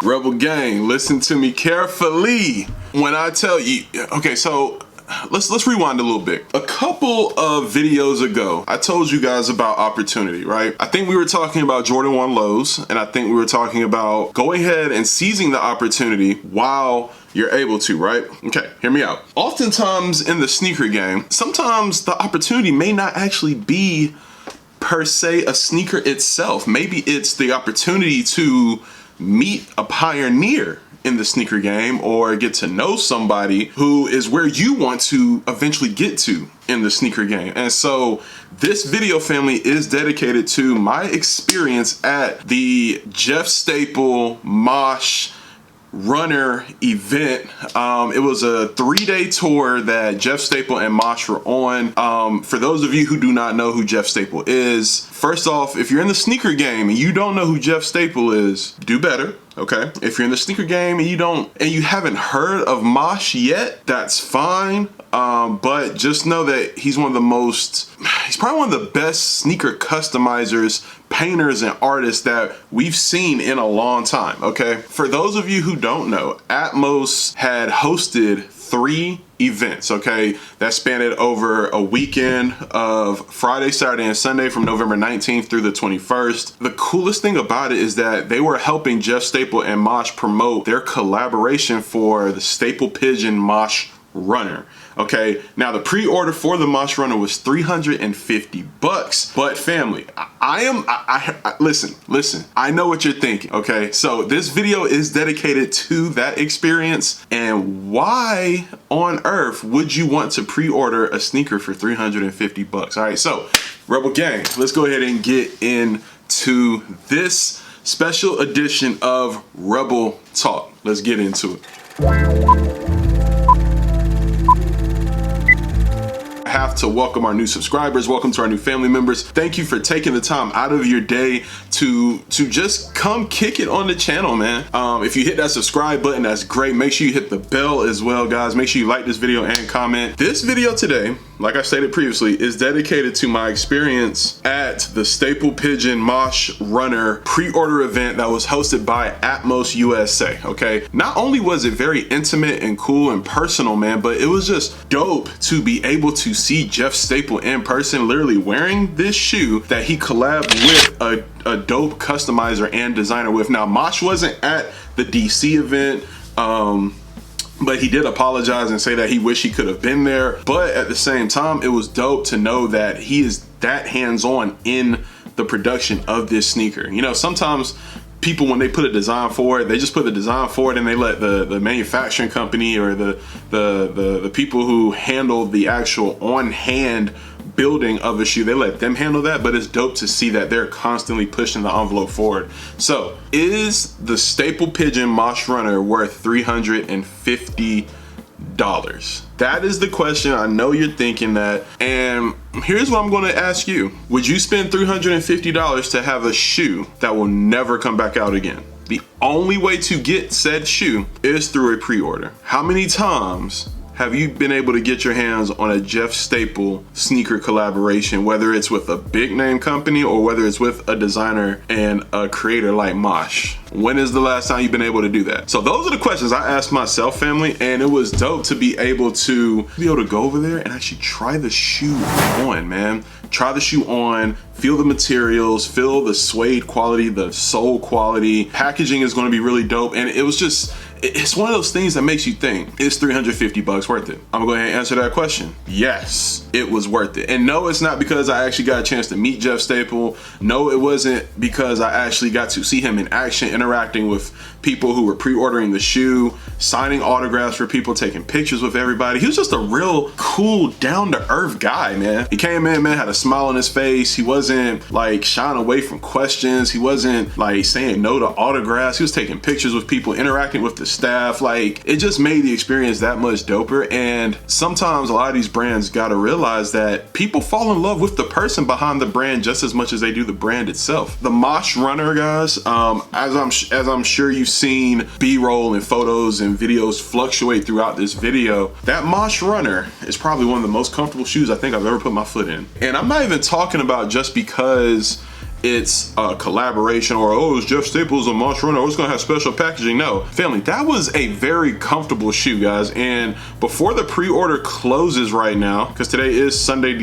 Rebel gang, listen to me carefully when I tell you. Okay, so let's rewind a little bit. A couple of videos ago, I told you guys about opportunity, right? I think we were talking about Jordan 1 lows, and I think we were talking about going ahead and seizing the opportunity while you're able to, right? Okay, hear me out. Oftentimes in the sneaker game, sometimes the opportunity may not actually be per se a sneaker itself. Maybe it's the opportunity to meet a pioneer in the sneaker game or get to know somebody who is where you want to eventually get to in the sneaker game. And so this video, family, is dedicated to my experience at the Jeff Staple Mache runner event. It was a 3-day tour that Jeff Staple and Mache were on. For those of you who do not know who Jeff Staple is, first off, if you're in the sneaker game and you don't know who Jeff Staple is, do better. Okay, if you're in the sneaker game and you haven't heard of Mache yet, that's fine. But just know that he's probably one of the best sneaker customizers, painters, and artists that we've seen in a long time. Okay, for those of you who don't know, ATMOS had hosted 3 events, okay, that spanned over a weekend of Friday, Saturday, and Sunday from November 19th through the 21st. The coolest thing about it is that they were helping Jeff Staple and Mache promote their collaboration for the Staple Pigeon Mache runner. Okay, now the pre-order for the Mache runner was $350, but family, listen, I know what you're thinking. Okay, so this video is dedicated to that experience, and why on earth would you want to pre-order a sneaker for $350? All right, so Rebel gang, let's go ahead and get into this special edition of Rebel Talk. Let's get into it. I have to welcome our new subscribers. Welcome to our new family members. Thank you for taking the time out of your day to just come kick it on the channel, man. If you hit that subscribe button, that's great. Make sure you hit the bell as well, guys. Make sure you like this video and comment. This video today, like I stated previously, is dedicated to my experience at the Staple Pigeon Mache runner pre-order event that was hosted by ATMOS USA. Okay, not only was it very intimate and cool and personal, man, but it was just dope to be able to see Jeff Staple in person, literally wearing this shoe that he collabed with a dope customizer and designer with. Now, Mache wasn't at the DC event, but he did apologize and say that he wished he could have been there. But at the same time, it was dope to know that he is that hands-on in the production of this sneaker. You know, sometimes people, when they put a design forward, they just put the design forward and they let the manufacturing company or the people who handle the actual on-hand building of a shoe, they let them handle that. But it's dope to see that they're constantly pushing the envelope forward. So is the Staple Pigeon Mache runner worth $350? That is the question. I know you're thinking that, and here's what I'm going to ask you. Would you spend $350 to have a shoe that will never come back out again? The only way to get said shoe is through a pre-order. How many times have you been able to get your hands on a Jeff Staple sneaker collaboration, whether it's with a big name company or whether it's with a designer and a creator like Mache? When is the last time you've been able to do that? So those are the questions I asked myself, family, and it was dope to be able to go over there and actually try the shoe on, man. Try the shoe on, feel the materials, feel the suede quality, the sole quality. Packaging is going to be really dope, and it was just, it's one of those things that makes you think, is $350 worth it? I'm gonna go ahead and answer that question. Yes, it was worth it. And no, it's not because I actually got a chance to meet Jeff Staple. No, it wasn't because I actually got to see him in action, interacting with people who were pre-ordering the shoe, signing autographs for people, taking pictures with everybody. He was just a real cool, down-to-earth guy, man. He came in, man, had a smile on his face. He wasn't like shying away from questions. He wasn't like saying no to autographs. He was taking pictures with people, interacting with the staff. Like, it just made the experience that much doper. And sometimes a lot of these brands gotta realize that people fall in love with the person behind the brand just as much as they do the brand itself. The Mache runner, guys, as I'm sure you've seen B-roll and photos and videos fluctuate throughout this video, that Mache runner is probably one of the most comfortable shoes I think I've ever put my foot in. And I'm not even talking about just because it's a collaboration or, oh, it's Jeff Staples a Mache runner, oh, it's gonna have special packaging. No, family, that was a very comfortable shoe, guys. And before the pre-order closes right now, because today is Sunday,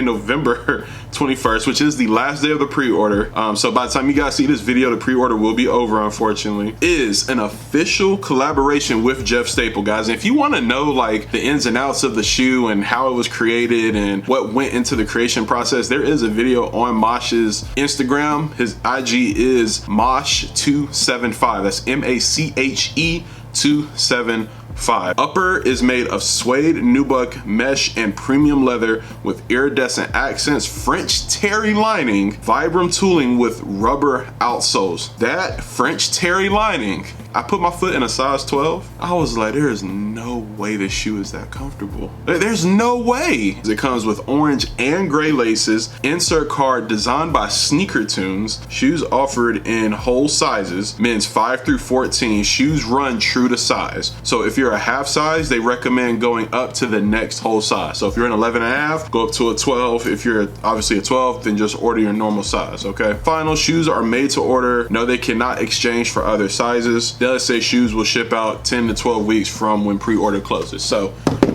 November 21st, which is the last day of the pre-order. So by the time you guys see this video, the pre-order will be over, unfortunately. Is an official collaboration with Jeff Staple, guys. And if you want to know like the ins and outs of the shoe and how it was created and what went into the creation process, there is a video on Mache's Instagram. His IG is Mache275. That's Mache 275. Upper is made of suede, nubuck, mesh, and premium leather with iridescent accents, French terry lining, Vibram tooling with rubber outsoles. That French terry lining, I put my foot in a size 12. I was like, there is no way this shoe is that comfortable. There's no way. It comes with orange and gray laces, insert card designed by Sneaker Tunes, shoes offered in whole sizes, men's 5 through 14, shoes run true to size. So if you're a half size, they recommend going up to the next whole size. So if you're an 11 and a half, go up to a 12. If you're obviously a 12, then just order your normal size, okay? Final shoes are made to order. No, they cannot exchange for other sizes. Let's say shoes will ship out 10 to 12 weeks from when pre-order closes. So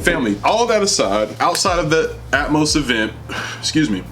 family, all that aside, outside of the ATMOS event,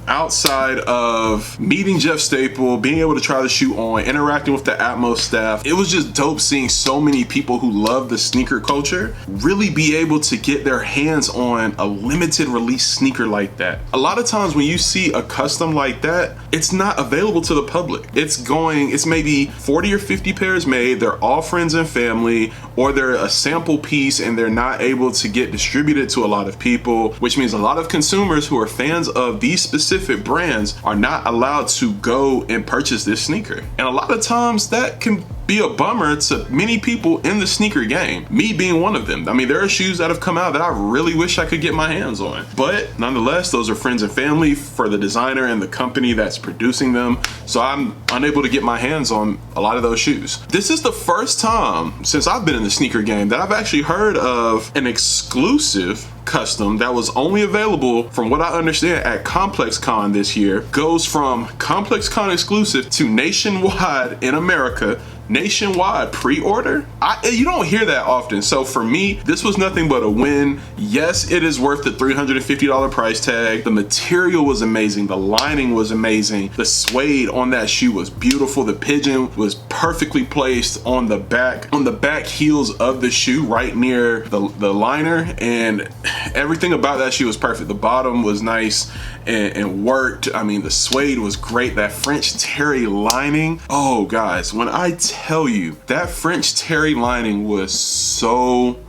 outside of meeting Jeff Staple, being able to try the shoe on, interacting with the ATMOS staff, it was just dope seeing so many people who love the sneaker culture really be able to get their hands on a limited release sneaker like that. A lot of times when you see a custom like that, it's not available to the public. It's maybe 40 or 50 pairs made, they're all friends and family, or they're a sample piece and they're not able to get distributed to a lot of people, which means a lot of consumers who are fans of these specific brands are not allowed to go and purchase this sneaker. And a lot of times that can be a bummer to many people in the sneaker game, me being one of them. I mean, there are shoes that have come out that I really wish I could get my hands on, but nonetheless, those are friends and family for the designer and the company that's producing them, so I'm unable to get my hands on a lot of those shoes. This is the first time since I've been in the sneaker game that I've actually heard of an exclusive custom that was only available, from what I understand, at Complex Con this year. Goes from Complex Con exclusive to nationwide in America, nationwide pre-order. You don't hear that often. So for me, this was nothing but a win. Yes, it is worth the $350 price tag. The material was amazing. The lining was amazing. The suede on that shoe was beautiful. The pigeon was perfectly placed on the back heels of the shoe, right near the liner, and everything about that shoe was perfect. The bottom was nice and worked. I mean, the suede was great. That French terry lining, oh guys, when I tell you that French terry lining was so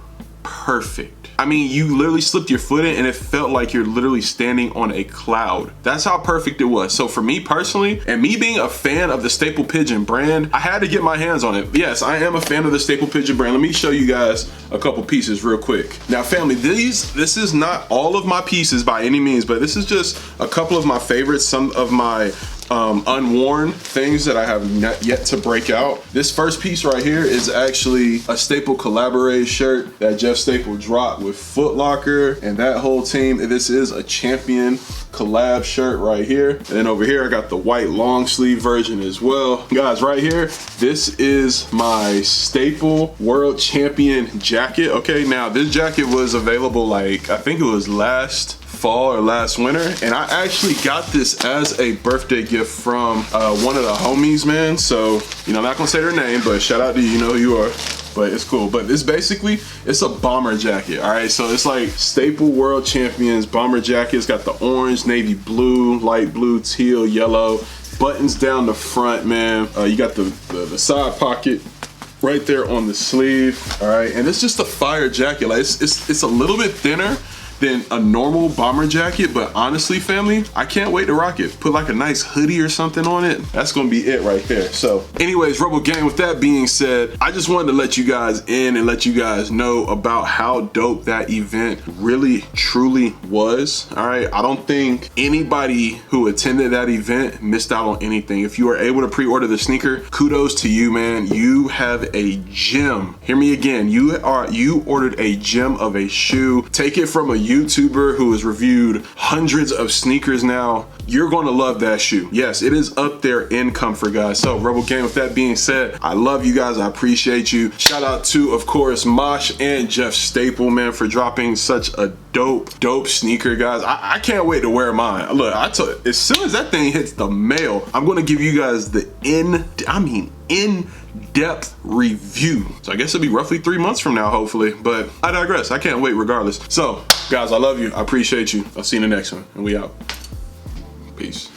perfect. I mean, you literally slipped your foot in and it felt like you're literally standing on a cloud. That's how perfect it was. So for me personally, and me being a fan of the Staple Pigeon brand, I had to get my hands on it. Yes, I am a fan of the Staple Pigeon brand. Let me show you guys a couple pieces real quick. Now family, this is not all of my pieces by any means, but this is just a couple of my favorites, some of my unworn things that I have not yet to break out. This first piece right here is actually a Staple Collaborate shirt that Jeff Staple dropped with Foot Locker and that whole team. This is a Champion collab shirt right here. And then over here I got the white long sleeve version as well. Guys, right here, this is my Staple World Champion jacket. Okay, now this jacket was available, like I think it was last fall or last winter, and I actually got this as a birthday gift from one of the homies, man. So, you know, I'm not gonna say their name, but shout out to you, you know who you are. But it's cool. But it's basically, it's a bomber jacket, all right? So it's like Staple World Champions bomber jacket. It's got the orange, navy blue, light blue, teal, yellow, buttons down the front, man. You got the side pocket right there on the sleeve, all right? And it's just a fire jacket. Like it's a little bit thinner than a normal bomber jacket, but honestly family, I can't wait to rock it. Put like a nice hoodie or something on it. That's gonna be it right there. So anyways, Rebel Gang, with that being said, I just wanted to let you guys in and let you guys know about how dope that event really truly was. All right, I don't think anybody who attended that event missed out on anything. If you were able to pre-order the sneaker, kudos to you, man. You have a gem. Hear me again, you ordered a gem of a shoe. Take it from a YouTuber who has reviewed hundreds of sneakers now. You're gonna love that shoe. Yes, it is up there in comfort, guys. So Rebel Gang, with that being said, I love you guys. I appreciate you. Shout out to, of course, Mache and Jeff Staple, man, for dropping such a dope sneaker, guys. I can't wait to wear mine. Look, as soon as that thing hits the mail, I'm gonna give you guys the in-depth review. So I guess it'll be roughly 3 months from now, hopefully, but I digress. I can't wait regardless. So guys, I love you. I appreciate you. I'll see you in the next one, and we out. Peace.